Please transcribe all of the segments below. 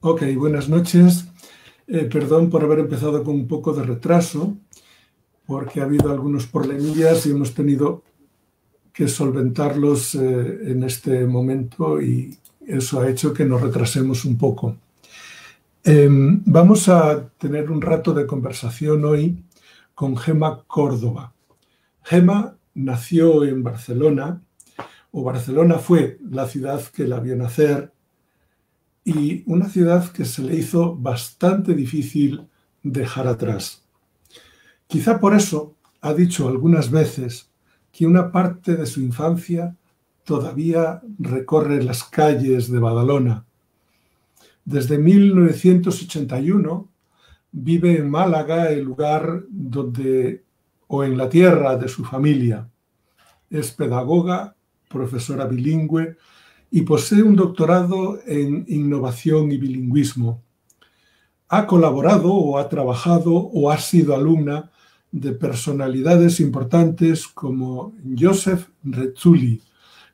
Ok, buenas noches. Perdón por haber empezado con un poco de retraso, porque ha habido algunos problemillas y hemos tenido que solventarlos en este momento y eso ha hecho que nos retrasemos un poco. Vamos a tener un rato de conversación hoy con Gemma Córdoba. Gemma nació en Barcelona, o Barcelona fue la ciudad que la vio nacer, y una ciudad que se le hizo bastante difícil dejar atrás. Quizá por eso ha dicho algunas veces que una parte de su infancia todavía recorre las calles de Badalona. Desde 1981 vive en Málaga, el lugar donde, o en la tierra de su familia. Es pedagoga, profesora bilingüe y posee un doctorado en innovación y bilingüismo. Ha colaborado o ha trabajado o ha sido alumna de personalidades importantes como Joseph Rezzulli,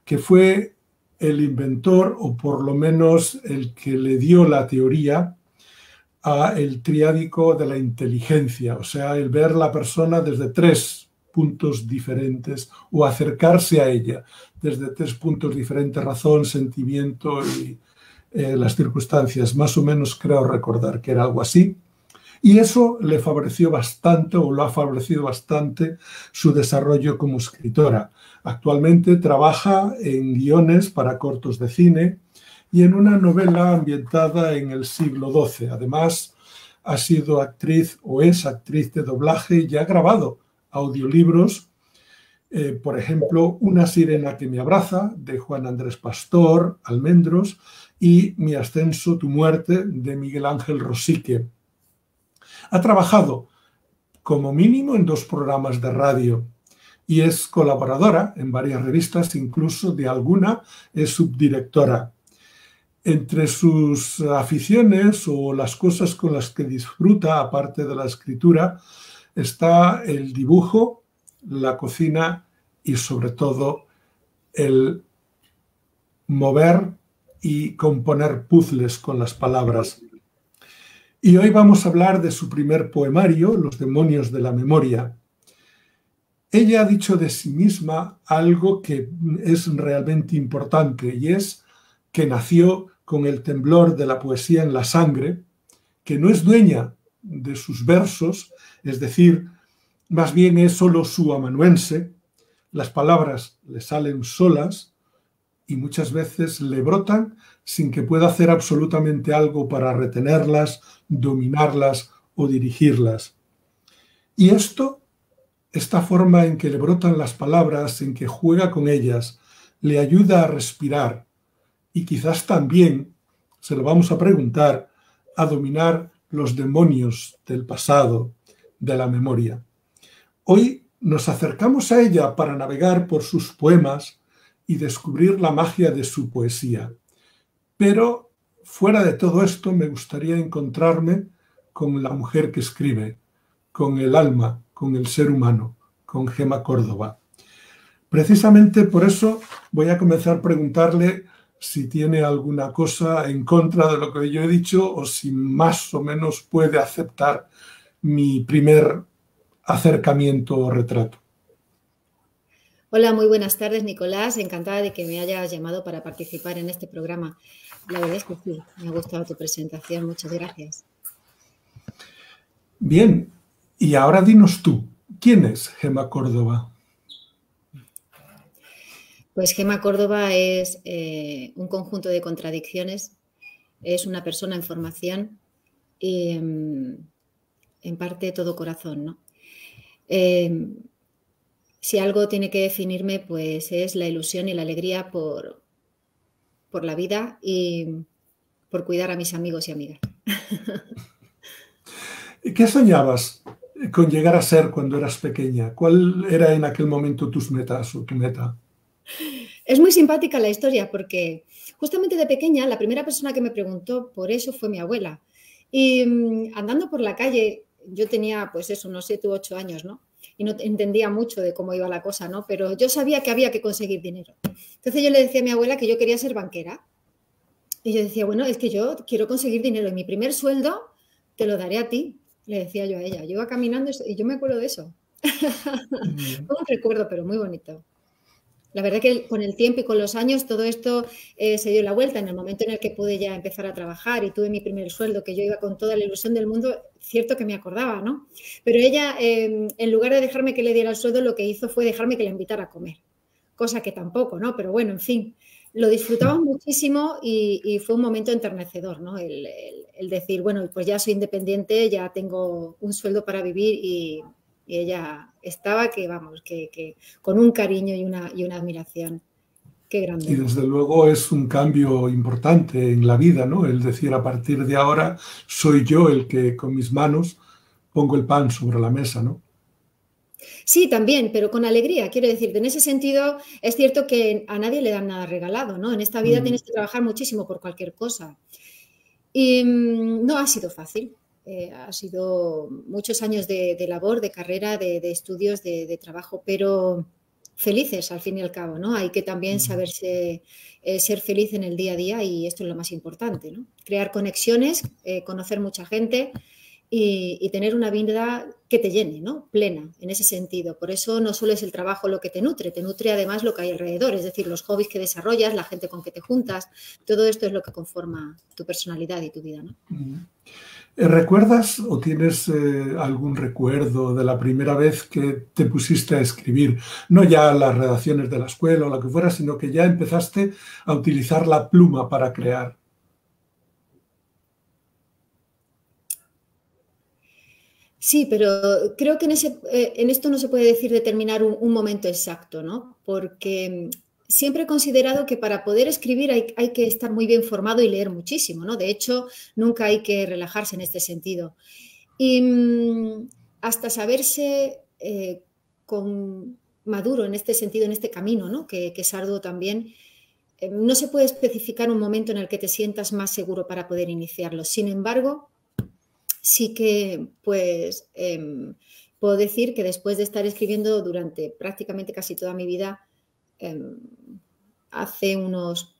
que fue el inventor o por lo menos el que le dio la teoría a el triádico de la inteligencia, o sea, el ver la persona desde tres puntos diferentes o acercarse a ella desde tres puntos diferentes: razón, sentimiento y las circunstancias. Más o menos creo recordar que era algo así. Y eso le favoreció bastante, o lo ha favorecido bastante, su desarrollo como escritora. Actualmente trabaja en guiones para cortos de cine y en una novela ambientada en el siglo XII. Además, ha sido actriz o es actriz de doblaje y ha grabado audiolibros. Por ejemplo, Una sirena que me abraza, de Juan Andrés Pastor Almendros, y Mi ascenso, tu muerte, de Miguel Ángel Rosique. Ha trabajado como mínimo en 2 programas de radio y es colaboradora en varias revistas, incluso de alguna es subdirectora. Entre sus aficiones o las cosas con las que disfruta, aparte de la escritura, está el dibujo, la cocina y sobre todo el mover y componer puzzles con las palabras. Y hoy vamos a hablar de su primer poemario, Los demonios de la memoria. Ella ha dicho de sí misma algo que es realmente importante, y es que nació con el temblor de la poesía en la sangre, que no es dueña de sus versos, es decir, más bien es solo su amanuense. Las palabras le salen solas y muchas veces le brotan sin que pueda hacer absolutamente algo para retenerlas, dominarlas o dirigirlas. Y esta forma en que le brotan las palabras, en que juega con ellas, le ayuda a respirar y quizás también, se lo vamos a preguntar, a dominar los demonios del pasado, de la memoria. Hoy nos acercamos a ella para navegar por sus poemas y descubrir la magia de su poesía. Pero fuera de todo esto me gustaría encontrarme con la mujer que escribe, con el alma, con el ser humano, con Gemma Córdoba. Precisamente por eso voy a comenzar a preguntarle si tiene alguna cosa en contra de lo que yo he dicho o si más o menos puede aceptar mi primer acercamiento o retrato. Hola, muy buenas tardes, Nicolás. Encantada de que me hayas llamado para participar en este programa. La verdad es que sí, me ha gustado tu presentación. Muchas gracias. Bien, y ahora dinos tú, ¿quién es Gemma Córdoba? Pues Gemma Córdoba es un conjunto de contradicciones. Es una persona en formación y en parte todo corazón, ¿no? Si algo tiene que definirme, pues es la ilusión y la alegría por la vida y por cuidar a mis amigos y amigas. ¿Qué soñabas con llegar a ser cuando eras pequeña? ¿Cuál era en aquel momento tus metas o tu meta? Es muy simpática la historia porque justamente de pequeña la primera persona que me preguntó por eso fue mi abuela. Y andando por la calle, yo tenía pues eso, unos 7 u 8 años, ¿no? Y no entendía mucho de cómo iba la cosa, ¿no? Pero yo sabía que había que conseguir dinero. Entonces yo le decía a mi abuela que yo quería ser banquera. Y yo decía, bueno, es que yo quiero conseguir dinero y mi primer sueldo te lo daré a ti, le decía yo a ella. Yo iba caminando y yo me acuerdo de eso. Mm. Fue un recuerdo, pero muy bonito. La verdad que con el tiempo y con los años todo esto se dio la vuelta. En el momento en el que pude ya empezar a trabajar y tuve mi primer sueldo, que yo iba con toda la ilusión del mundo, cierto que me acordaba, ¿no? Pero ella, en lugar de dejarme que le diera el sueldo, lo que hizo fue dejarme que la invitara a comer. Cosa que tampoco, ¿no? Pero bueno, en fin, lo disfrutaba muchísimo y fue un momento enternecedor, ¿no? El decir, bueno, pues ya soy independiente, ya tengo un sueldo para vivir y ella estaba que, vamos, que con un cariño y una admiración. Qué Y grande. desde luego es un cambio importante en la vida, ¿no? El decir, a partir de ahora soy yo el que con mis manos pongo el pan sobre la mesa, ¿no? Sí, también, pero con alegría. Quiero decirte, en ese sentido, es cierto que a nadie le dan nada regalado, ¿no? En esta vida Mm. tienes que trabajar muchísimo por cualquier cosa. Y no ha sido fácil. Ha sido muchos años de labor, de carrera, de estudios, de trabajo, pero felices al fin y al cabo, ¿no? Hay que también Mm. saberse ser feliz en el día a día y esto es lo más importante, ¿no? Crear conexiones, conocer mucha gente y tener una vida que te llene, ¿no? Plena, en ese sentido. Por eso no solo es el trabajo lo que te nutre además lo que hay alrededor, es decir, los hobbies que desarrollas, la gente con que te juntas, todo esto es lo que conforma tu personalidad y tu vida, ¿no? Mm. ¿Recuerdas o tienes algún recuerdo de la primera vez que te pusiste a escribir? No ya las redacciones de la escuela o lo que fuera, sino que ya empezaste a utilizar la pluma para crear. Sí, pero creo que en esto no se puede decir determinar un momento exacto, ¿no? Porque siempre he considerado que para poder escribir hay que estar muy bien formado y leer muchísimo, ¿no? De hecho, nunca hay que relajarse en este sentido. Y hasta saberse maduro en este sentido, en este camino, ¿no? Que es arduo también, no se puede especificar un momento en el que te sientas más seguro para poder iniciarlo. Sin embargo, sí que pues puedo decir que después de estar escribiendo durante prácticamente casi toda mi vida, eh, hace unos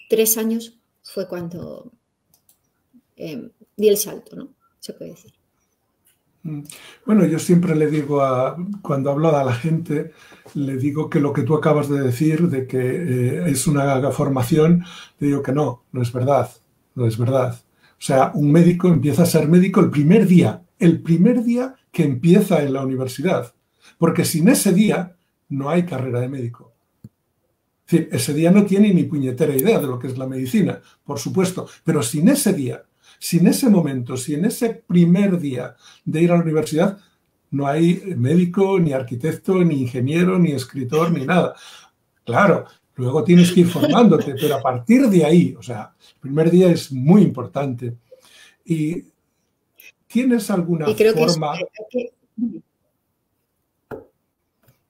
3 años fue cuando di el salto, ¿no? Se puede decir. Mm. Bueno, yo siempre le digo cuando hablo a la gente, le digo que lo que tú acabas de decir, de que es una formación, le digo que no, no es verdad, no es verdad. O sea, un médico empieza a ser médico el primer día que empieza en la universidad, porque sin ese día no hay carrera de médico. Es decir, ese día no tiene ni puñetera idea de lo que es la medicina, por supuesto, pero sin ese día, sin ese momento, sin ese primer día de ir a la universidad, no hay médico, ni arquitecto, ni ingeniero, ni escritor, ni nada. Claro, luego tienes que ir formándote, pero a partir de ahí, o sea, el primer día es muy importante. ¿Y tienes alguna Y creo que es... forma?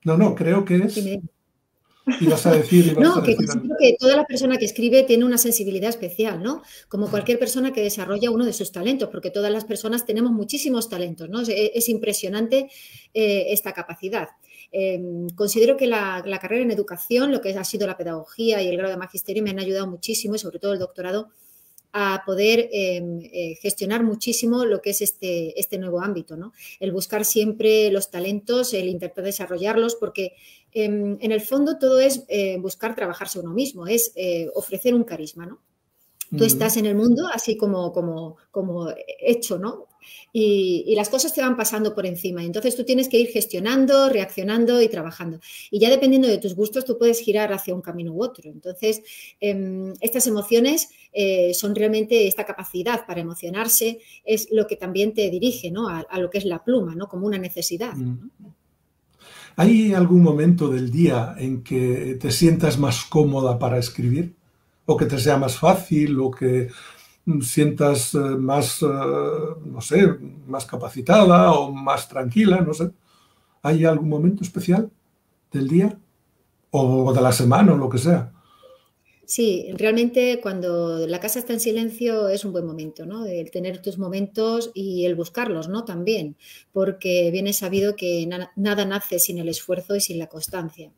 No, no, creo que es. Dime. Ibas a No, que decir algo. considero que toda la persona que escribe tiene una sensibilidad especial, ¿no? Como cualquier persona que desarrolla uno de sus talentos, porque todas las personas tenemos muchísimos talentos, ¿no? Es impresionante esta capacidad. Considero que la carrera en educación, lo que ha sido la pedagogía y el grado de magisterio me han ayudado muchísimo, y sobre todo el doctorado, a poder gestionar muchísimo lo que es este nuevo ámbito, ¿no? El buscar siempre los talentos, el intentar desarrollarlos, porque en el fondo todo es buscar trabajarse uno mismo, es ofrecer un carisma, ¿no? Tú estás en el mundo así como hecho, ¿no? Y las cosas te van pasando por encima. Y entonces tú tienes que ir gestionando, reaccionando y trabajando. Y ya dependiendo de tus gustos, tú puedes girar hacia un camino u otro. Entonces, estas emociones son realmente esta capacidad para emocionarse, es lo que también te dirige, ¿no? A lo que es la pluma, ¿no? Como una necesidad, ¿no? ¿Hay algún momento del día en que te sientas más cómoda para escribir? ¿O que te sea más fácil? ¿O que sientas más, no sé, más capacitada o más tranquila? No sé. ¿Hay algún momento especial del día? ¿O de la semana o lo que sea? Sí, realmente cuando la casa está en silencio es un buen momento, ¿no? El tener tus momentos y el buscarlos, ¿no? También, porque bien es sabido que nada nace sin el esfuerzo y sin la constancia.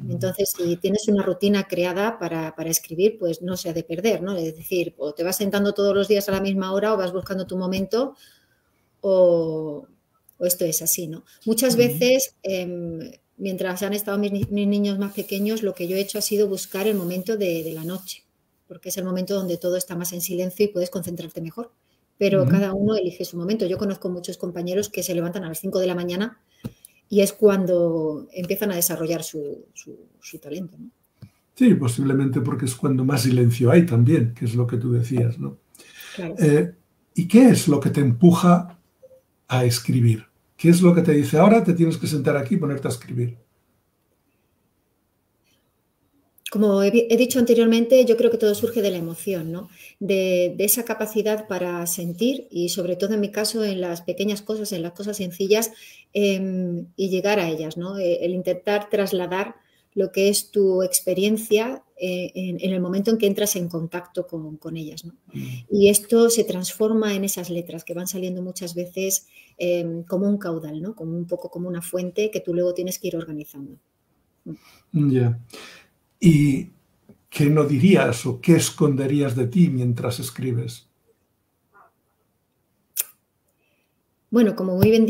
Entonces, si tienes una rutina creada para escribir, pues no se ha de perder, ¿no? Es decir, o te vas sentando todos los días a la misma hora o vas buscando tu momento o esto es así, ¿no? Muchas veces, mientras han estado mis niños más pequeños, lo que yo he hecho ha sido buscar el momento de la noche, porque es el momento donde todo está más en silencio y puedes concentrarte mejor. Pero cada uno elige su momento. Yo conozco muchos compañeros que se levantan a las 5 de la mañana y es cuando empiezan a desarrollar su talento, ¿no? Sí, posiblemente porque es cuando más silencio hay también, que es lo que tú decías, ¿no? Claro. ¿Y qué es lo que te empuja a escribir? ¿Qué es lo que te dice, ahora te tienes que sentar aquí y ponerte a escribir? Como he dicho anteriormente, yo creo que todo surge de la emoción, ¿no? De esa capacidad para sentir y sobre todo en mi caso en las pequeñas cosas, en las cosas sencillas y llegar a ellas, ¿no? El intentar trasladar lo que es tu experiencia en el momento en que entras en contacto con ellas, ¿no? Y esto se transforma en esas letras que van saliendo muchas veces como un caudal, ¿no? Como un poco como una fuente que tú luego tienes que ir organizando. Ya. ¿Y qué no dirías o qué esconderías de ti mientras escribes? Bueno, como muy bien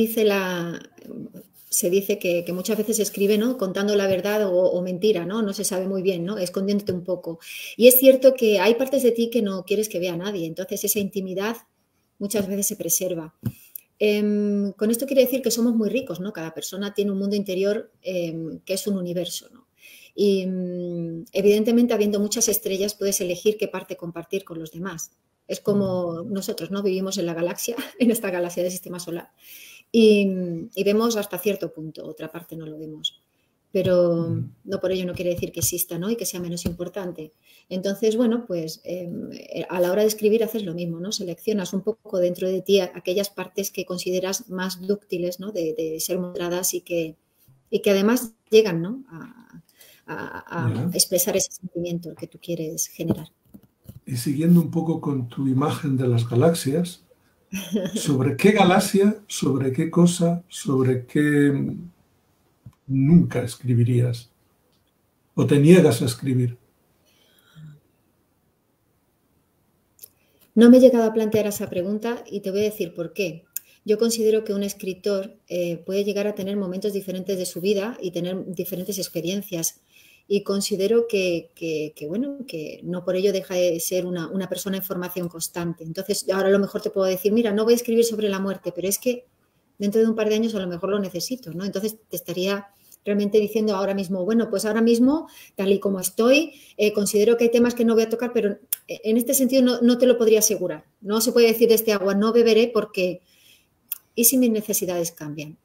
se dice que muchas veces se escribe, ¿no? Contando la verdad o mentira, ¿no? No se sabe muy bien, ¿no? Escondiéndote un poco. Y es cierto que hay partes de ti que no quieres que vea nadie, entonces esa intimidad muchas veces se preserva. Con esto quiero decir que somos muy ricos, ¿no? Cada persona tiene un mundo interior que es un universo, ¿no? Y evidentemente, habiendo muchas estrellas, puedes elegir qué parte compartir con los demás. Es como nosotros, ¿no? Vivimos en la galaxia, en esta galaxia del sistema solar, y vemos hasta cierto punto, otra parte no lo vemos. Pero no por ello no quiere decir que exista, ¿no? Y que sea menos importante. Entonces, bueno, pues a la hora de escribir haces lo mismo, ¿no? Seleccionas un poco dentro de ti aquellas partes que consideras más dúctiles, ¿no? De ser mostradas y que además llegan, ¿no? A expresar ese sentimiento que tú quieres generar. Y siguiendo un poco con tu imagen de las galaxias, ¿sobre qué galaxia, sobre qué cosa, sobre qué nunca escribirías? ¿O te niegas a escribir? No me he llegado a plantear esa pregunta y te voy a decir por qué. Yo considero que un escritor puede llegar a tener momentos diferentes de su vida y tener diferentes experiencias. Y considero bueno, que no por ello deja de ser una persona en formación constante. Entonces, ahora a lo mejor te puedo decir, mira, no voy a escribir sobre la muerte, pero es que dentro de un par de años a lo mejor lo necesito, ¿no? Entonces, te estaría realmente diciendo ahora mismo, bueno, pues ahora mismo, tal y como estoy, considero que hay temas que no voy a tocar, pero en este sentido no te lo podría asegurar. No se puede decir de este agua, no beberé porque, ¿y si mis necesidades cambian?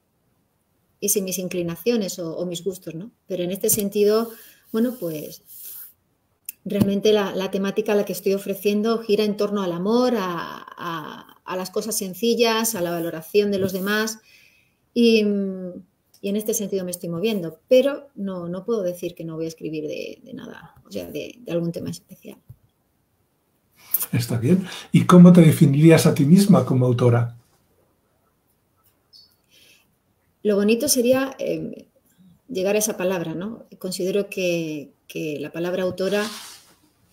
¿Y si mis inclinaciones o mis gustos, no? Pero en este sentido, bueno, pues realmente la temática a la que estoy ofreciendo gira en torno al amor, a las cosas sencillas, a la valoración de los demás y en este sentido me estoy moviendo, pero no puedo decir que no voy a escribir de nada, o sea, de algún tema especial. Está bien. ¿Y cómo te definirías a ti misma como autora? Lo bonito sería llegar a esa palabra, ¿no? Considero que la palabra autora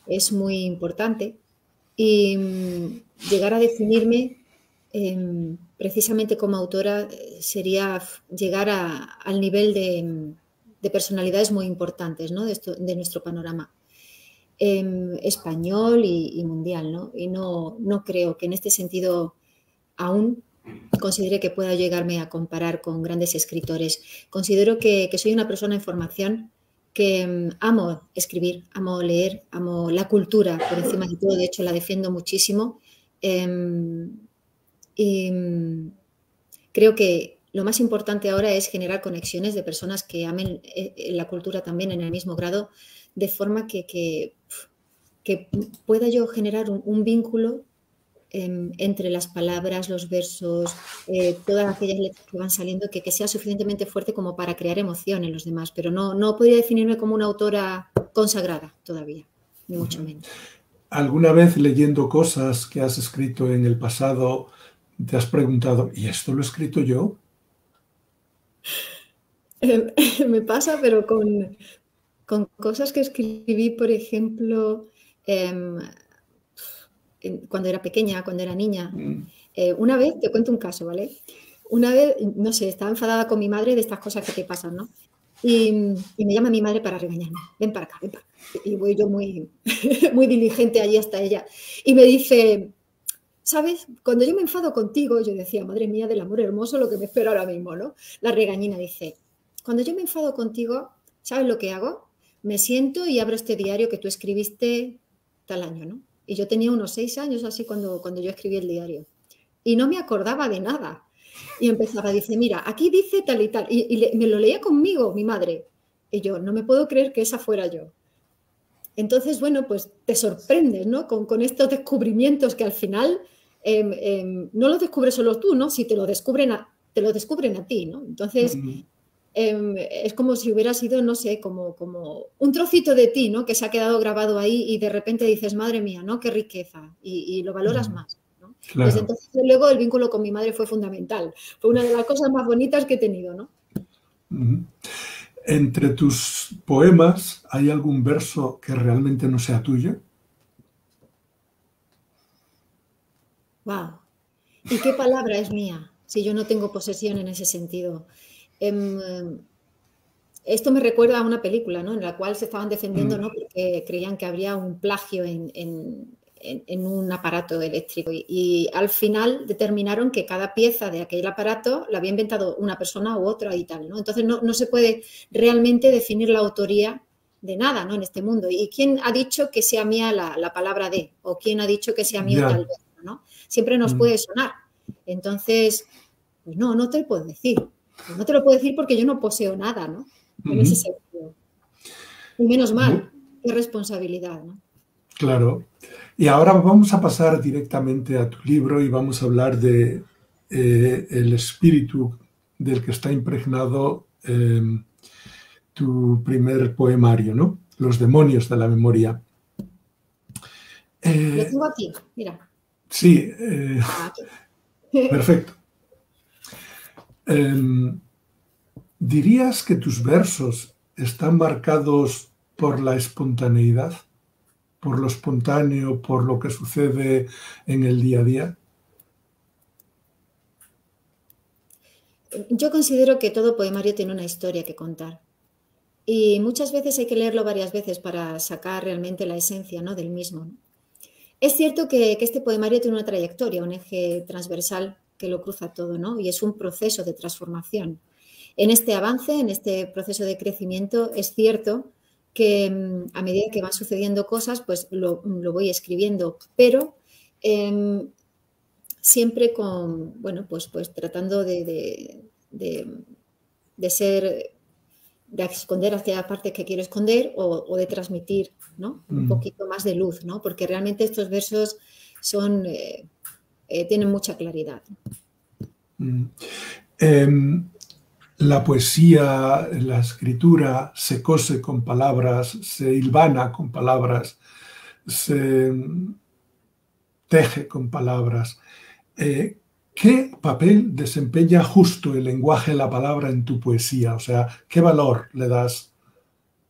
es muy importante y llegar a definirme precisamente como autora sería llegar al nivel de personalidades muy importantes, ¿no? de nuestro panorama español y mundial, ¿no? Y no creo que en este sentido aún considere que pueda llegarme a comparar con grandes escritores. Considero que soy una persona en formación que amo escribir, amo leer, amo la cultura por encima de todo, de hecho la defiendo muchísimo y creo que lo más importante ahora es generar conexiones de personas que amen la cultura también en el mismo grado, de forma que pueda yo generar un vínculo entre las palabras, los versos, todas aquellas letras que van saliendo, que sea suficientemente fuerte como para crear emoción en los demás, pero no podría definirme como una autora consagrada todavía, ni mucho menos. ¿Alguna vez leyendo cosas que has escrito en el pasado te has preguntado, ¿y esto lo he escrito yo? Me pasa, pero con Con cosas que escribí, por ejemplo, cuando era pequeña, cuando era niña. Una vez, te cuento un caso, ¿vale? Una vez, no sé, estaba enfadada con mi madre de estas cosas que te pasan, ¿no? Y me llama mi madre para regañarme. Ven para acá, ven para acá. Y voy yo muy, muy diligente allí hasta ella. Y me dice, ¿sabes? Cuando yo me enfado contigo, yo decía, madre mía, del amor hermoso, lo que me espera ahora mismo, ¿no? La regañina dice, cuando yo me enfado contigo, ¿sabes lo que hago? Me siento y abro este diario que tú escribiste tal año, ¿no? Y yo tenía unos 6 años así cuando yo escribí el diario. Y no me acordaba de nada. Y empezaba, dice, mira, aquí dice tal y tal. Y me lo leía conmigo, mi madre. Y yo, no me puedo creer que esa fuera yo. Entonces, bueno, pues te sorprendes, ¿no? Con estos descubrimientos que al final no los descubres solo tú, ¿no? Si te lo descubren a ti, ¿no? Entonces, es como si hubiera sido, no sé, como un trocito de ti, ¿no? Que se ha quedado grabado ahí y de repente dices, madre mía, ¿no? Qué riqueza. Y lo valoras más. ¿No? Claro. Desde entonces, luego, el vínculo con mi madre fue fundamental. Fue una de las cosas más bonitas que he tenido, ¿no? ¿Entre tus poemas hay algún verso que realmente no sea tuyo? ¡Wow! ¿Y qué palabra es mía? Si yo no tengo posesión en ese sentido. Esto me recuerda a una película, ¿no? En la cual se estaban defendiendo, ¿no? Porque creían que habría un plagio en un aparato eléctrico y al final determinaron que cada pieza de aquel aparato la había inventado una persona u otra y tal, ¿no? Entonces no se puede realmente definir la autoría de nada, ¿no? En este mundo. ¿Y quién ha dicho que sea mía la palabra de? ¿O quién ha dicho que sea mío tal vez? ¿No? Siempre nos puede sonar. Entonces, pues no te lo puedo decir. No te lo puedo decir porque yo no poseo nada, ¿no? En ese sentido. Y menos mal, qué responsabilidad, ¿no? Claro. Y ahora vamos a pasar directamente a tu libro y vamos a hablar de el espíritu del que está impregnado tu primer poemario, ¿no? Los demonios de la memoria. Lo tengo aquí, mira. Sí, Aquí. perfecto. ¿Dirías que tus versos están marcados por la espontaneidad? ¿Por lo espontáneo, por lo que sucede en el día a día? Yo considero que todo poemario tiene una historia que contar. Y muchas veces hay que leerlo varias veces para sacar realmente la esencia, ¿no? Del mismo. Es cierto que este poemario tiene una trayectoria, un eje transversal que lo cruza todo, ¿no? Y es un proceso de transformación. En este avance, en este proceso de crecimiento, es cierto que a medida que van sucediendo cosas, pues lo voy escribiendo, pero siempre con, bueno, pues tratando de ser, de esconder aquella parte que quiero esconder o de transmitir, ¿no? Un poquito más de luz, ¿no? Porque realmente estos versos son, tienen mucha claridad. La poesía, la escritura se cose con palabras, se hilvana con palabras, se teje con palabras. ¿Qué papel desempeña justo el lenguaje, la palabra en tu poesía? O sea, ¿qué valor le das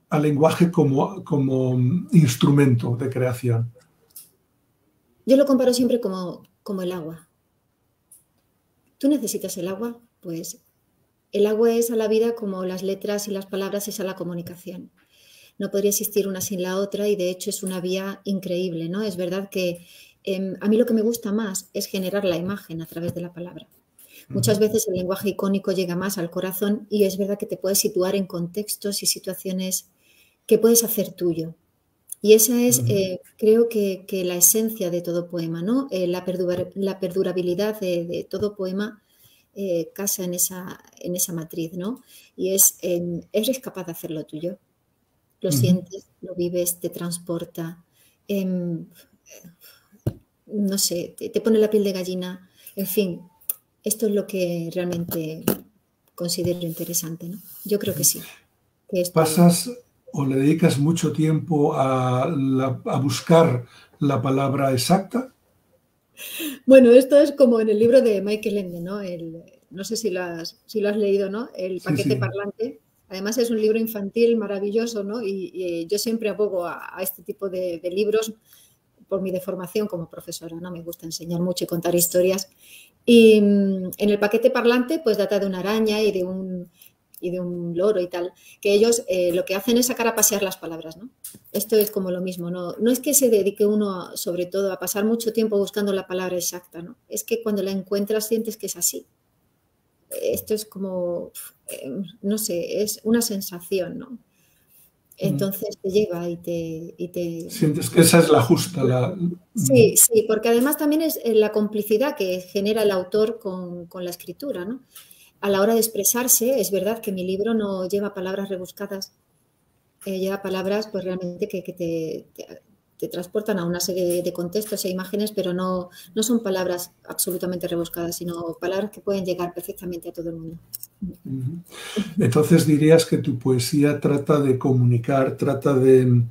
al lenguaje como instrumento de creación? Yo lo comparo siempre como el agua. ¿Tú necesitas el agua? Pues el agua es a la vida como las letras y las palabras es a la comunicación. No podría existir una sin la otra y de hecho es una vía increíble, ¿no? Es verdad que a mí lo que me gusta más es generar la imagen a través de la palabra. Muchas veces el lenguaje icónico llega más al corazón y es verdad que te puedes situar en contextos y situaciones que puedes hacer tuyo. Y esa es, creo que la esencia de todo poema, ¿no? La perdurabilidad de todo poema casa en esa matriz, ¿no? Y eres capaz de hacerlo tuyo. Lo sientes, lo vives, te transporta, no sé, te pone la piel de gallina. En fin, esto es lo que realmente considero interesante, ¿no? Yo creo que sí. Que esto... ¿Pasas o le dedicas mucho tiempo a buscar la palabra exacta? Bueno, esto es como en el libro de Michael Ende, ¿no? No sé si lo has leído, ¿no? El paquete parlante. Además es un libro infantil maravilloso, ¿no? Y yo siempre abogo a este tipo de libros por mi deformación como profesora, ¿no? Me gusta enseñar mucho y contar historias. Y en el paquete parlante, pues data de una araña y de un loro y tal, que ellos lo que hacen es sacar a pasear las palabras, ¿no? Esto es como lo mismo, ¿no? No es que se dedique uno, sobre todo, a pasar mucho tiempo buscando la palabra exacta, ¿no? Es que cuando la encuentras sientes que es así. Esto es como, no sé, es una sensación, ¿no? Entonces te llega y te... Sientes que esa es la justa. Sí, sí, porque además también es la complicidad que genera el autor con la escritura, ¿no? A la hora de expresarse, es verdad que mi libro no lleva palabras rebuscadas, lleva palabras pues realmente que te transportan a una serie de contextos e imágenes, pero no son palabras absolutamente rebuscadas, sino palabras que pueden llegar perfectamente a todo el mundo. Entonces dirías que tu poesía trata de comunicar, trata de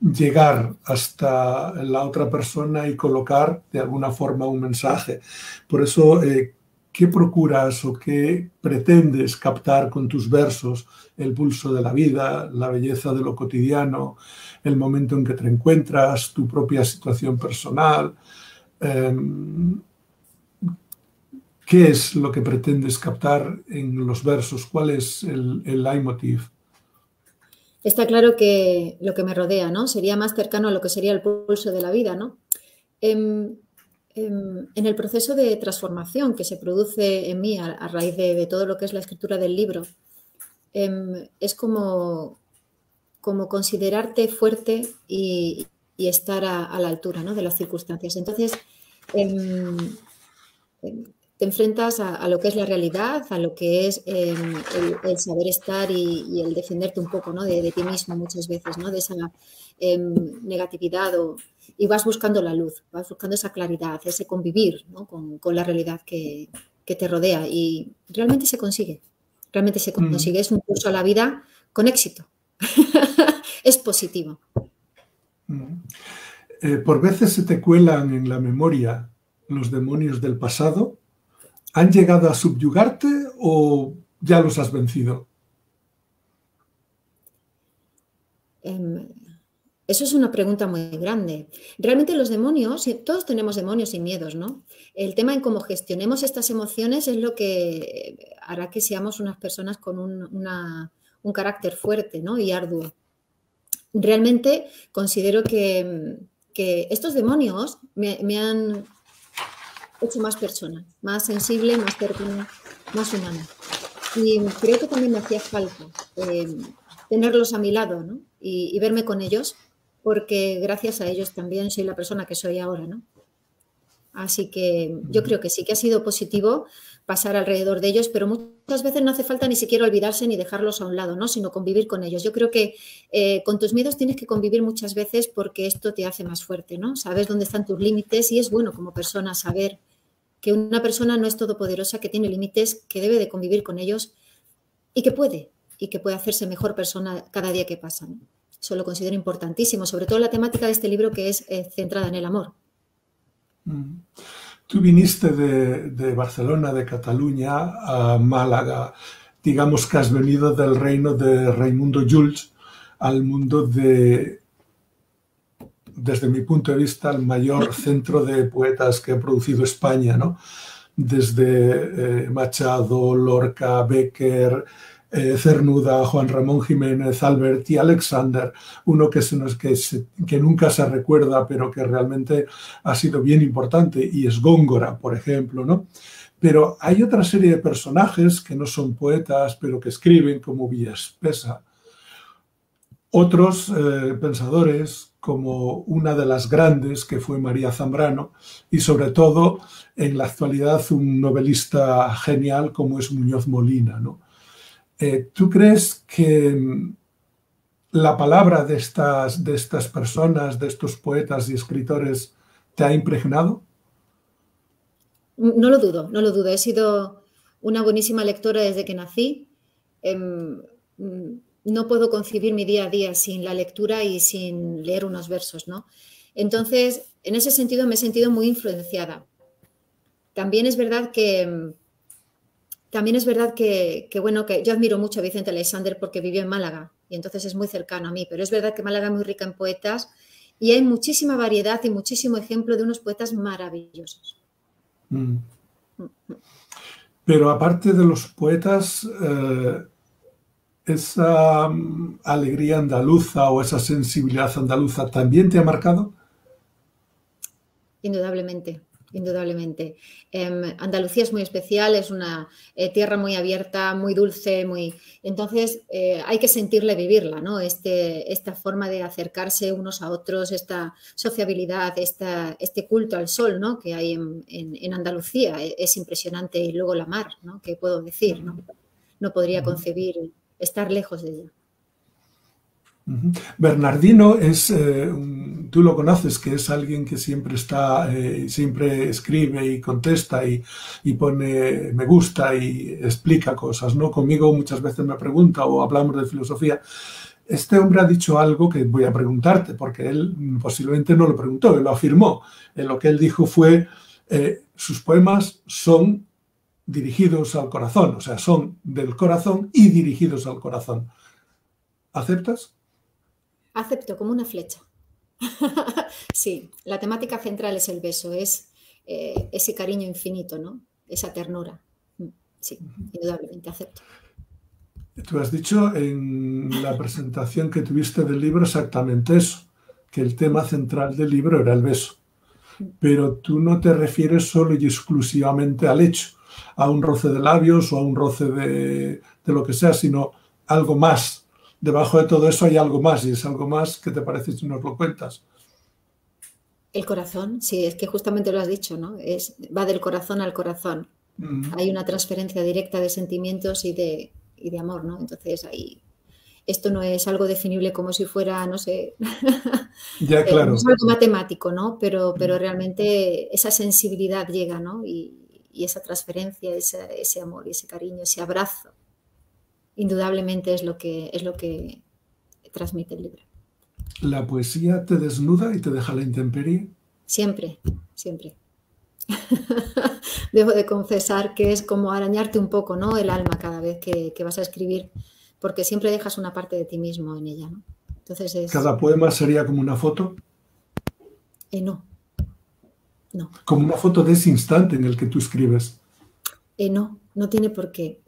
llegar hasta la otra persona y colocar de alguna forma un mensaje. Por eso, ¿qué procuras o qué pretendes captar con tus versos? El pulso de la vida, la belleza de lo cotidiano, el momento en que te encuentras, tu propia situación personal. ¿Qué es lo que pretendes captar en los versos? ¿Cuál es el leitmotiv? Está claro que lo que me rodea, ¿no? Sería más cercano a lo que sería el pulso de la vida, ¿no? En el proceso de transformación que se produce en mí a raíz de todo lo que es la escritura del libro, es como considerarte fuerte y estar a la altura, ¿no? De las circunstancias. Entonces, te enfrentas a lo que es la realidad, a lo que es el saber estar y el defenderte un poco, ¿no? de ti mismo muchas veces, ¿no? De esa negatividad y vas buscando la luz, vas buscando esa claridad, ese convivir, ¿no? con la realidad que te rodea y realmente se consigue, es un curso a la vida con éxito, es positivo. Por veces se te cuelan en la memoria los demonios del pasado. ¿Han llegado a subyugarte o ya los has vencido? Eso es una pregunta muy grande. Realmente los demonios, todos tenemos demonios y miedos, ¿no? El tema en cómo gestionemos estas emociones es lo que hará que seamos unas personas con un carácter fuerte, ¿no? Y arduo. Realmente considero que estos demonios me han hecho más persona, más sensible, más cercana, más humana. Y creo que también me hacía falta tenerlos a mi lado, ¿no? Y verme con ellos, porque gracias a ellos también soy la persona que soy ahora, ¿no? Así que yo creo que sí que ha sido positivo pasar alrededor de ellos, pero muchas veces no hace falta ni siquiera olvidarse ni dejarlos a un lado, ¿no? Sino convivir con ellos. Yo creo que con tus miedos tienes que convivir muchas veces porque esto te hace más fuerte, ¿no? Sabes dónde están tus límites y es bueno como persona saber que una persona no es todopoderosa, que tiene límites, que debe de convivir con ellos y que puede hacerse mejor persona cada día que pasa, ¿no? Eso lo considero importantísimo, sobre todo la temática de este libro que es centrada en el amor. Tú viniste de Barcelona, de Cataluña, a Málaga. Digamos que has venido del reino de Raimundo Juls al mundo desde mi punto de vista, el mayor centro de poetas que ha producido España, ¿no? Desde Machado, Lorca, Bécquer, Cernuda, Juan Ramón Jiménez, Alberti, Alexander, uno que nunca se recuerda, pero que realmente ha sido bien importante, y es Góngora, por ejemplo, ¿no? Pero hay otra serie de personajes que no son poetas, pero que escriben, como Villaspesa. Otros pensadores, como una de las grandes, que fue María Zambrano, y sobre todo, en la actualidad, un novelista genial como es Muñoz Molina, ¿no? ¿Tú crees que la palabra de estas personas, de estos poetas y escritores, te ha impregnado? No lo dudo, no lo dudo. He sido una buenísima lectora desde que nací. No puedo concebir mi día a día sin la lectura y sin leer unos versos, ¿no? Entonces, en ese sentido me he sentido muy influenciada. También es verdad que También es verdad bueno, que yo admiro mucho a Vicente Aleixandre porque vivió en Málaga y entonces es muy cercano a mí, pero es verdad que Málaga es muy rica en poetas y hay muchísima variedad y muchísimo ejemplo de unos poetas maravillosos. Pero aparte de los poetas, ¿esa alegría andaluza o esa sensibilidad andaluza también te ha marcado? Indudablemente, indudablemente. Andalucía es muy especial, es una tierra muy abierta, muy dulce, entonces hay que sentirla y vivirla, ¿no? Esta forma de acercarse unos a otros, esta sociabilidad, este culto al sol, ¿no? Que hay en Andalucía, es impresionante. Y luego la mar, ¿no? ¿Qué puedo decir, no? No podría concebir estar lejos de ella. Bernardino es, tú lo conoces, que es alguien que siempre siempre escribe y contesta y pone me gusta y explica cosas, ¿no? Conmigo muchas veces me pregunta o hablamos de filosofía. Este hombre ha dicho algo que voy a preguntarte, porque él posiblemente no lo preguntó, él lo afirmó. Lo que él dijo fue, sus poemas son dirigidos al corazón, o sea, son del corazón y dirigidos al corazón. ¿Aceptas? Acepto como una flecha. Sí, la temática central es el beso, es ese cariño infinito, ¿no? Esa ternura. Sí, indudablemente, acepto. Tú has dicho en la presentación que tuviste del libro exactamente eso, que el tema central del libro era el beso. Pero tú no te refieres solo y exclusivamente al hecho, a un roce de labios o a un roce de lo que sea, sino algo más. Debajo de todo eso hay algo más, y es algo más. ¿Qué te parece si nos lo cuentas? El corazón, sí, es que justamente lo has dicho, ¿no? Va del corazón al corazón. Hay una transferencia directa de sentimientos y de amor, ¿no? Entonces ahí esto no es algo definible como si fuera, no sé, ya, claro. no es algo matemático, ¿no? Pero realmente esa sensibilidad llega, ¿no? Y esa transferencia, ese amor y ese cariño, ese abrazo, indudablemente es lo que transmite el libro. ¿La poesía te desnuda y te deja la intemperie? Siempre, siempre. Debo de confesar que es como arañarte un poco, ¿no? El alma cada vez que vas a escribir, porque siempre dejas una parte de ti mismo en ella, ¿no? Entonces ¿Cada poema sería como una foto? No. No. Como una foto de ese instante en el que tú escribes. No tiene por qué.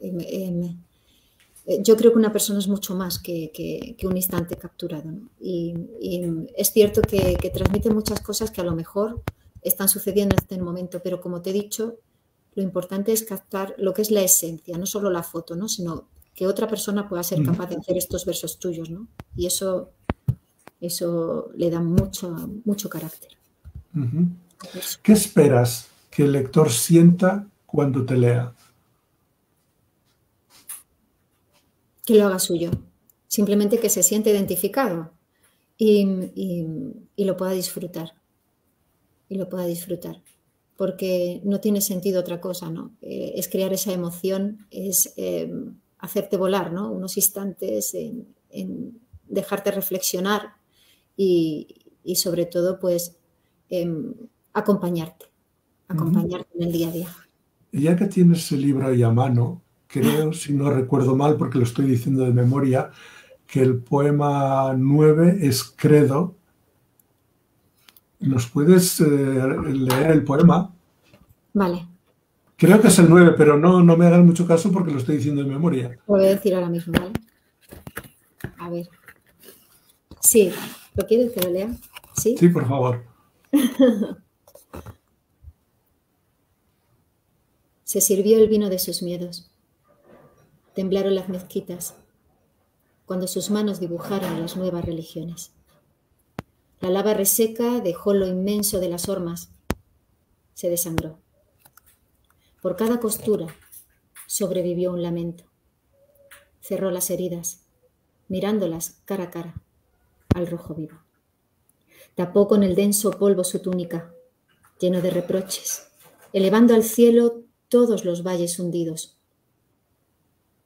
Yo creo que una persona es mucho más que un instante capturado, ¿no? Y es cierto que transmite muchas cosas que a lo mejor están sucediendo en este momento, pero como te he dicho, lo importante es captar lo que es la esencia, no solo la foto, ¿no? Sino que otra persona pueda ser capaz de hacer estos versos tuyos, ¿no? Y eso le da mucho carácter. ¿Qué esperas que el lector sienta cuando te lea? Que lo haga suyo, simplemente que se siente identificado y lo pueda disfrutar. Y lo pueda disfrutar, porque no tiene sentido otra cosa, ¿no? Es crear esa emoción, es hacerte volar, ¿no? Unos instantes en dejarte reflexionar y sobre todo, pues, acompañarte en el día a día. Ya que tienes el libro ahí a mano, creo, si no recuerdo mal, porque lo estoy diciendo de memoria, que el poema 9 es Credo. ¿Nos puedes leer el poema? Vale. Creo que es el 9, pero no me hagas mucho caso porque lo estoy diciendo de memoria. Lo voy a decir ahora mismo, ¿vale? A ver. Sí, ¿lo quieres que lo lea? Sí, sí, por favor. Se sirvió el vino de sus miedos. Temblaron las mezquitas cuando sus manos dibujaron las nuevas religiones. La lava reseca dejó lo inmenso de las hormas. Se desangró. Por cada costura sobrevivió un lamento. Cerró las heridas, mirándolas cara a cara al rojo vivo. Tapó con el denso polvo su túnica, lleno de reproches, elevando al cielo todos los valles hundidos.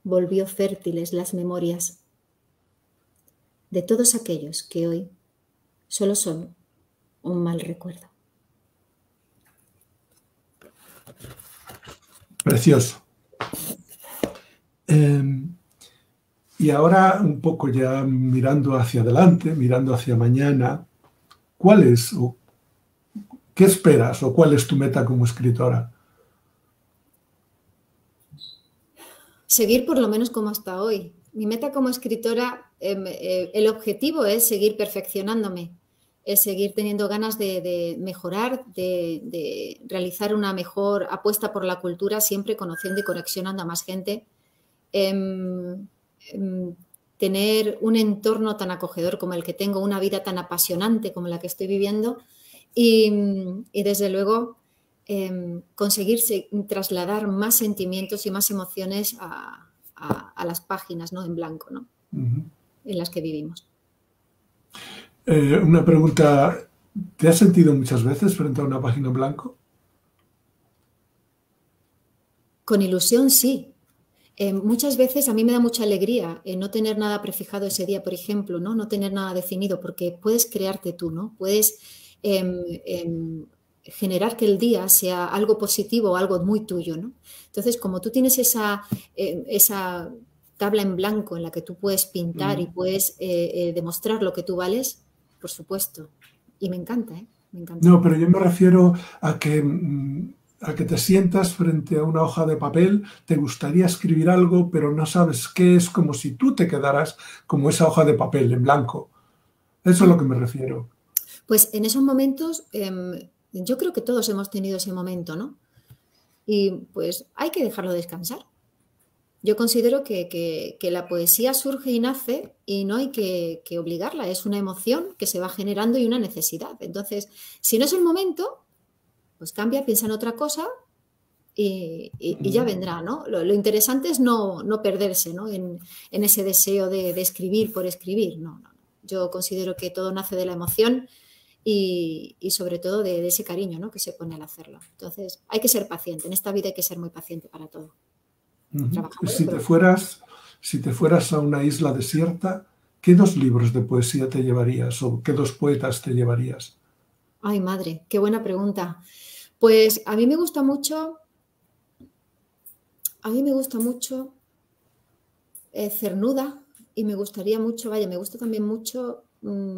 Volvió fértiles las memorias de todos aquellos que hoy solo son un mal recuerdo. Precioso. Y ahora, un poco ya mirando hacia adelante, mirando hacia mañana, ¿cuál es o qué esperas o cuál es tu meta como escritora? Seguir por lo menos como hasta hoy. Mi meta como escritora, el objetivo es seguir perfeccionándome, es seguir teniendo ganas de mejorar, de realizar una mejor apuesta por la cultura, siempre conociendo y conexionando a más gente. Tener un entorno tan acogedor como el que tengo, una vida tan apasionante como la que estoy viviendo y desde luego conseguir trasladar más sentimientos y más emociones a las páginas, ¿no? En blanco, ¿no? En las que vivimos. Una pregunta, ¿te has sentido muchas veces frente a una página en blanco? Con ilusión, sí. Muchas veces a mí me da mucha alegría no tener nada prefijado ese día, por ejemplo, ¿no? No tener nada definido, porque puedes crearte tú, ¿no? Puedes generar que el día sea algo positivo o algo muy tuyo, ¿no? Entonces, como tú tienes esa tabla en blanco en la que tú puedes pintar y puedes demostrar lo que tú vales, por supuesto. Y me encanta, ¿eh? Me encanta. No, pero yo me refiero a que te sientas frente a una hoja de papel, te gustaría escribir algo, pero no sabes qué es, como si tú te quedaras como esa hoja de papel en blanco. Eso es a lo que me refiero. Pues en esos momentos, yo creo que todos hemos tenido ese momento, ¿no? Y pues hay que dejarlo descansar. Yo considero que la poesía surge y nace y no hay que obligarla. Es una emoción que se va generando y una necesidad. Entonces, si no es el momento, pues cambia, piensa en otra cosa y ya vendrá, ¿no? Lo interesante es no perderse, ¿no? En ese deseo de escribir por escribir. No. Yo considero que todo nace de la emoción y sobre todo de ese cariño, ¿no? Que se pone al hacerlo. Entonces, hay que ser paciente. En esta vida hay que ser muy paciente para todo. Si te fueras a una isla desierta, ¿qué 2 libros de poesía te llevarías o qué 2 poetas te llevarías? Ay, madre, qué buena pregunta. Pues a mí me gusta mucho Cernuda y me gustaría mucho, me gusta también mucho...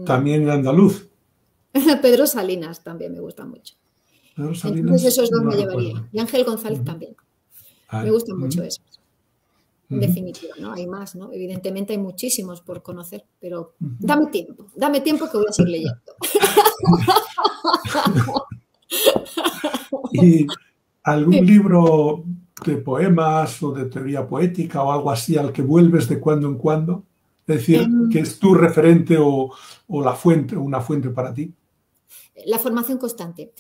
También andaluz. Pedro Salinas también me gusta mucho. Pedro Salinas, entonces esos 2 no me llevaría. recuerdo. Y Ángel González también. Me gustan mucho esos. En definitiva, ¿no? Hay más, ¿no? Evidentemente hay muchísimos por conocer, pero dame tiempo que voy a seguir leyendo. ¿Y algún libro de poemas o de teoría poética o algo así al que vuelves de cuando en cuando? Es decir, que es tu referente o la fuente, una fuente para ti. La formación constante.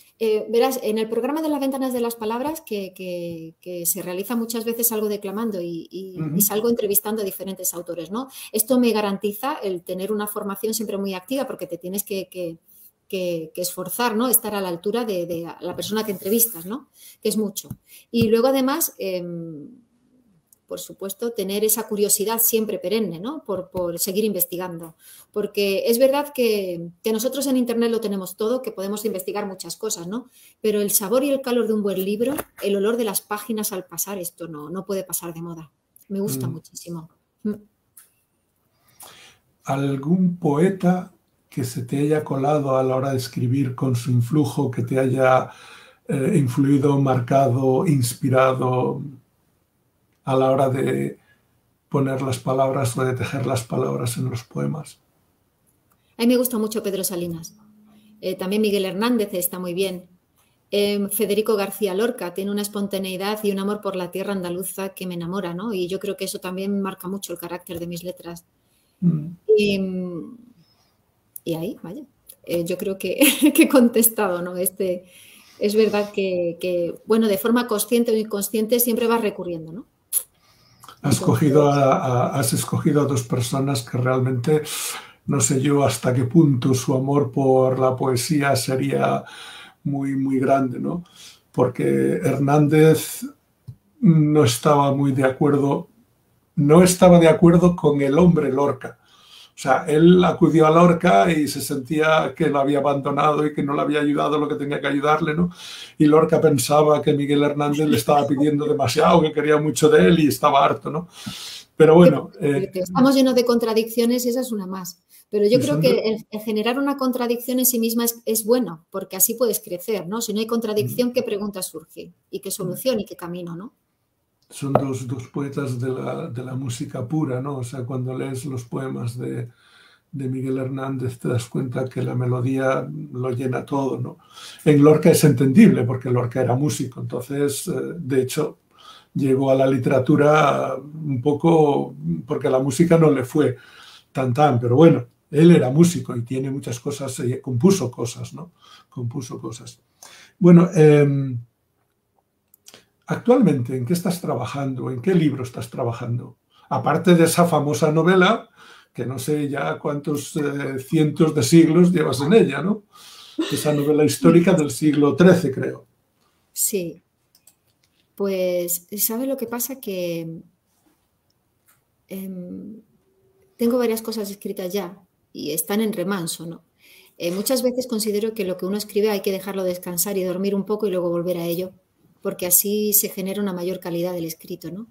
Verás, en el programa de las ventanas de las palabras, que se realiza muchas veces algo declamando y salgo entrevistando a diferentes autores, ¿no? Esto me garantiza el tener una formación siempre muy activa porque te tienes que esforzar, ¿no? Estar a la altura de la persona que entrevistas, ¿no? Que es mucho. Y luego, además, por supuesto, tener esa curiosidad siempre perenne, ¿no? Por seguir investigando. Porque es verdad que nosotros en Internet lo tenemos todo, que podemos investigar muchas cosas, ¿no? Pero el sabor y el calor de un buen libro, el olor de las páginas al pasar, esto no puede pasar de moda. Me gusta muchísimo. ¿Algún poeta que se te haya colado a la hora de escribir con su influjo, que te haya influido, marcado, inspirado a la hora de poner las palabras o de tejer las palabras en los poemas? A mí me gusta mucho Pedro Salinas. También Miguel Hernández está muy bien. Federico García Lorca tiene una espontaneidad y un amor por la tierra andaluza que me enamora, ¿no? Y yo creo que eso también marca mucho el carácter de mis letras. Y ahí, vaya, yo creo que he contestado, ¿no? Es verdad que, bueno, de forma consciente o inconsciente siempre vas recurriendo, ¿no? Has escogido a 2 personas que realmente no sé yo hasta qué punto su amor por la poesía sería muy, muy grande, ¿no? Porque Hernández no estaba de acuerdo con el hombre Lorca. O sea, él acudió a Lorca y se sentía que lo había abandonado y que no le había ayudado lo que tenía que ayudarle, ¿no? Y Lorca pensaba que Miguel Hernández le estaba pidiendo demasiado, que quería mucho de él y estaba harto, ¿no? Pero bueno... Estamos llenos de contradicciones y esa es una más. Pero yo creo que el generar una contradicción en sí misma es bueno, porque así puedes crecer, ¿no? Si no hay contradicción, ¿qué pregunta surge? ¿Y qué solución y qué camino, no? Son dos poetas de la música pura, ¿no? O sea, cuando lees los poemas de Miguel Hernández te das cuenta que la melodía lo llena todo, ¿no? En Lorca es entendible, porque Lorca era músico, entonces, de hecho, llegó a la literatura un poco porque la música no le fue tan, pero bueno, él era músico y tiene muchas cosas, compuso cosas, ¿no? Compuso cosas. Bueno, actualmente, ¿en qué estás trabajando? ¿En qué libro estás trabajando? Aparte de esa famosa novela, que no sé ya cuántos cientos de siglos llevas en ella, ¿no? Esa novela histórica del siglo XIII, creo. Sí. Pues, ¿sabes lo que pasa? Que tengo varias cosas escritas ya y están en remanso, ¿no? Muchas veces considero que lo que uno escribe hay que dejarlo descansar y dormir un poco y luego volver a ello, porque así se genera una mayor calidad del escrito, ¿no?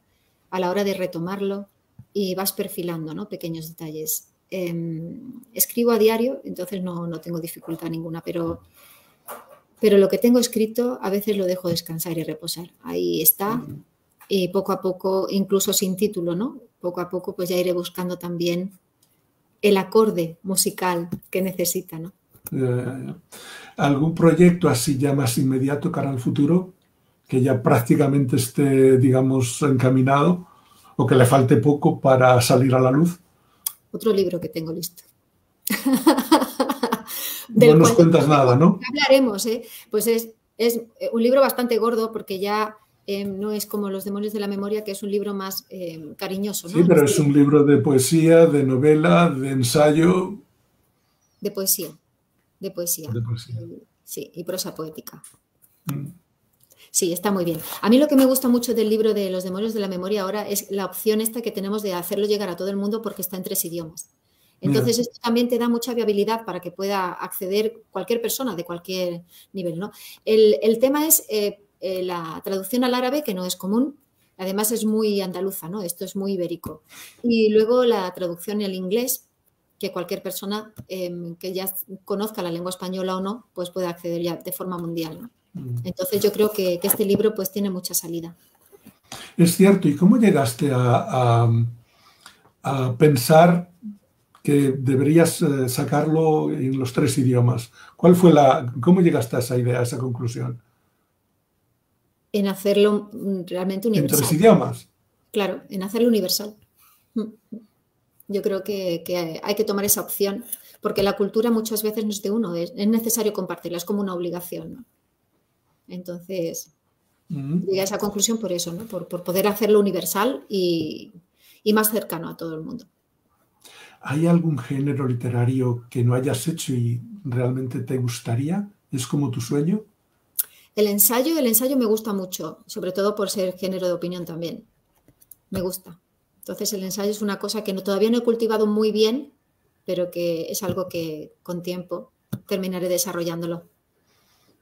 A la hora de retomarlo y vas perfilando, ¿no? Pequeños detalles. Escribo a diario, entonces no tengo dificultad ninguna, pero lo que tengo escrito a veces lo dejo descansar y reposar. Ahí está y poco a poco, incluso sin título, ¿no? Poco a poco pues ya iré buscando también el acorde musical que necesita, ¿no? ¿Algún proyecto así ya más inmediato cara al futuro que ya prácticamente esté, digamos, encaminado o que le falte poco para salir a la luz? Otro libro que tengo listo. No nos cuentas nada, ¿no? Hablaremos, ¿eh? Pues es un libro bastante gordo porque ya no es como Los demonios de la memoria, que es un libro más cariñoso, ¿no? Sí, pero es un libro de poesía, de novela, de ensayo. De poesía. De poesía. Sí, y prosa poética. Sí, está muy bien. A mí lo que me gusta mucho del libro de Los demonios de la memoria ahora es la opción esta que tenemos de hacerlo llegar a todo el mundo porque está en 3 idiomas. Entonces, esto también te da mucha viabilidad para que pueda acceder cualquier persona de cualquier nivel, ¿no? El tema es la traducción al árabe, que no es común, además es muy andaluza, ¿no? Esto es muy ibérico. Y luego la traducción al inglés, que cualquier persona que ya conozca la lengua española o no, pues puede acceder ya de forma mundial, ¿no? Entonces, yo creo que este libro pues tiene mucha salida. Es cierto. ¿Y cómo llegaste a pensar que deberías sacarlo en los 3 idiomas? ¿Cómo llegaste a esa idea, a esa conclusión? En hacerlo realmente universal. ¿En 3 idiomas? Claro, en hacerlo universal. Yo creo que hay que tomar esa opción, porque la cultura muchas veces no es de uno, es necesario compartirla, es como una obligación, ¿no? Entonces, llegué a esa conclusión por eso, ¿no? Por poder hacerlo universal y más cercano a todo el mundo. ¿Hay algún género literario que no hayas hecho y realmente te gustaría? ¿Es como tu sueño? El ensayo me gusta mucho, sobre todo por ser género de opinión también. Me gusta. Entonces, el ensayo es una cosa que todavía no he cultivado muy bien, pero que es algo que con tiempo terminaré desarrollándolo.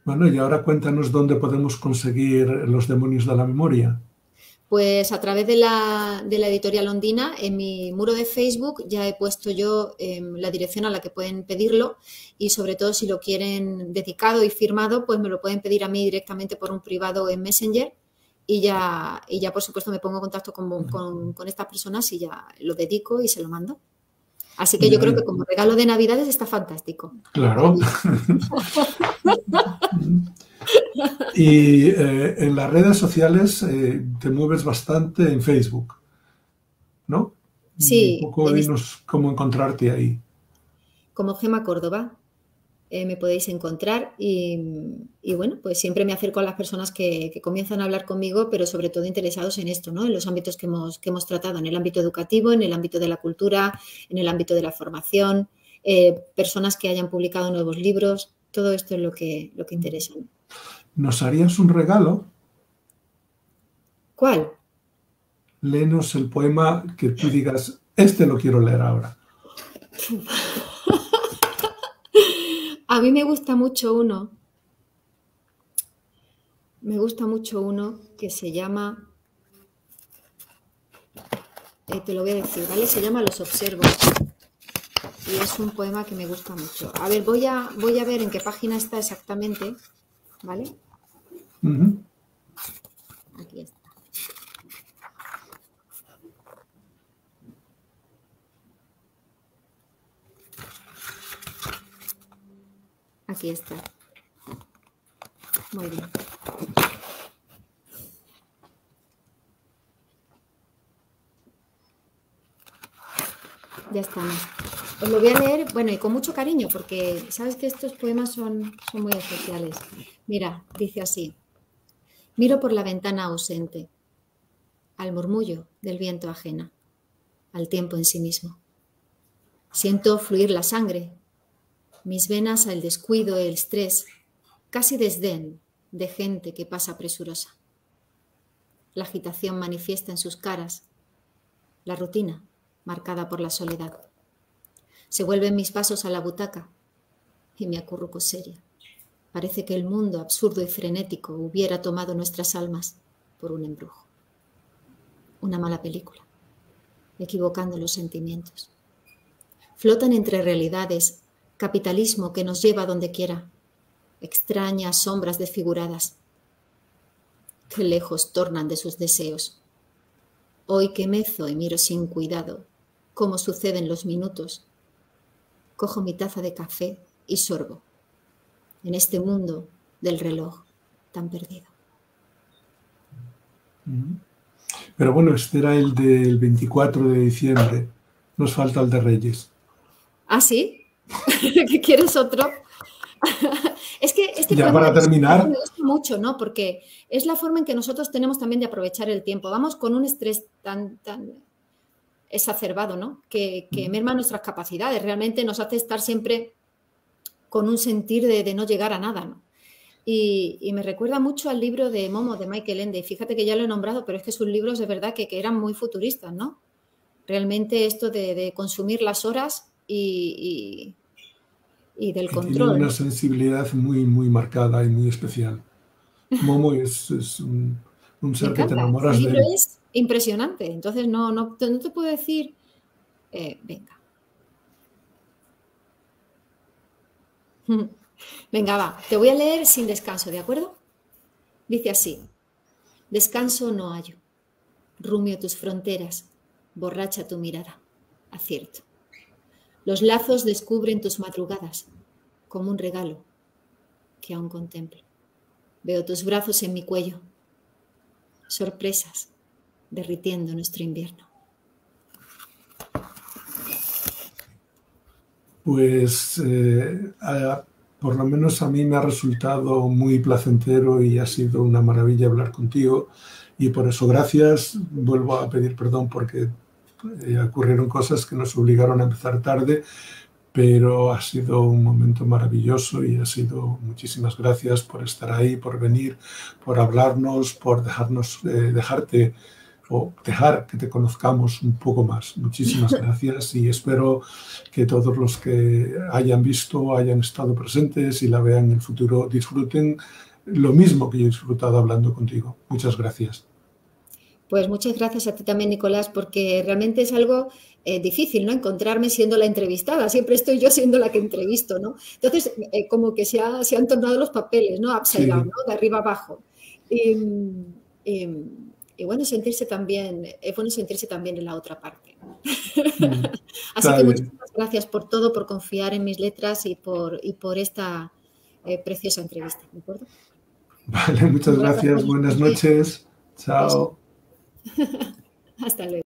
Bueno, y ahora cuéntanos dónde podemos conseguir Los demonios de la memoria. Pues a través de la editorial Ondina, en mi muro de Facebook ya he puesto yo la dirección a la que pueden pedirlo y sobre todo si lo quieren dedicado y firmado, pues me lo pueden pedir a mí directamente por un privado en Messenger y ya por supuesto me pongo en contacto con estas personas y ya lo dedico y se lo mando. Así que yo creo que como regalo de Navidades está fantástico. Claro. Y en las redes sociales te mueves bastante en Facebook, ¿no? Sí. Un poco dinos cómo encontrarte ahí. Como Gema Córdoba me podéis encontrar y bueno, pues siempre me acerco a las personas que comienzan a hablar conmigo, pero sobre todo interesados en esto, ¿no? En los ámbitos que hemos tratado, en el ámbito educativo, en el ámbito de la cultura, en el ámbito de la formación, personas que hayan publicado nuevos libros, todo esto es lo que interesa, ¿no? ¿Nos harías un regalo? ¿Cuál? Léenos el poema que tú digas, este lo quiero leer ahora. A mí me gusta mucho uno que se llama, te lo voy a decir, ¿vale? Se llama Los observo y es un poema que me gusta mucho. A ver, voy a ver en qué página está exactamente, ¿vale? Aquí está. Aquí está. Muy bien. Ya estamos. Os lo voy a leer, bueno, y con mucho cariño, porque sabes que estos poemas son muy especiales. Mira, dice así. Miro por la ventana ausente, al murmullo del viento ajena, al tiempo en sí mismo. Siento fluir la sangre, mis venas al descuido, el estrés, casi desdén de gente que pasa presurosa. La agitación manifiesta en sus caras, la rutina marcada por la soledad. Se vuelven mis pasos a la butaca y me acurruco seria. Parece que el mundo absurdo y frenético hubiera tomado nuestras almas por un embrujo. Una mala película, equivocando los sentimientos. Flotan entre realidades, capitalismo que nos lleva a donde quiera, extrañas sombras desfiguradas. Qué lejos tornan de sus deseos. Hoy que mezo y miro sin cuidado cómo suceden los minutos, cojo mi taza de café y sorbo en este mundo del reloj tan perdido. Pero bueno, este era el del 24 de diciembre. Nos falta el de Reyes. ¿Ah, sí? ¿Qué quieres otro? Es que este ya para terminar me gusta mucho, ¿no? Porque es la forma en que nosotros tenemos también de aprovechar el tiempo. Vamos con un estrés tan exacerbado, ¿no? Que merma nuestras capacidades. Realmente nos hace estar siempre con un sentir de no llegar a nada, ¿no? Y me recuerda mucho al libro de Momo, de Michael Ende. Y fíjate que ya lo he nombrado, pero es que sus libros de verdad que eran muy futuristas, ¿no? Realmente esto de consumir las horas y del control. Tiene una sensibilidad muy, muy marcada y muy especial. Momo es un ser que te enamoras de él. Es impresionante. Entonces no te puedo decir, venga. Venga, va. Te voy a leer sin descanso, ¿de acuerdo? Dice así. Descanso no hallo. Rumio tus fronteras. Borracha tu mirada. Acierto. Los lazos descubren tus madrugadas como un regalo que aún contemplo. Veo tus brazos en mi cuello. Sorpresas derritiendo nuestro invierno. Pues por lo menos a mí me ha resultado muy placentero y ha sido una maravilla hablar contigo y por eso gracias. Vuelvo a pedir perdón porque ocurrieron cosas que nos obligaron a empezar tarde, pero ha sido un momento maravilloso y ha sido muchísimas gracias por estar ahí, por venir, por hablarnos, por dejarte o dejar que te conozcamos un poco más. Muchísimas gracias y espero que todos los que hayan visto, hayan estado presentes y la vean en el futuro, disfruten lo mismo que yo he disfrutado hablando contigo. Muchas gracias. Pues muchas gracias a ti también, Nicolás, porque realmente es algo difícil, ¿no? Encontrarme siendo la entrevistada. Siempre estoy yo siendo la que entrevisto, ¿no? Entonces, como que se han tornado los papeles, ¿no? Upside down, ¿no? De arriba abajo. Y bueno, es bueno sentirse también en la otra parte. Así que muchísimas gracias por todo, por confiar en mis letras y por esta preciosa entrevista, ¿de acuerdo? Vale, muchas gracias. Buenas noches. Chao. Hasta luego.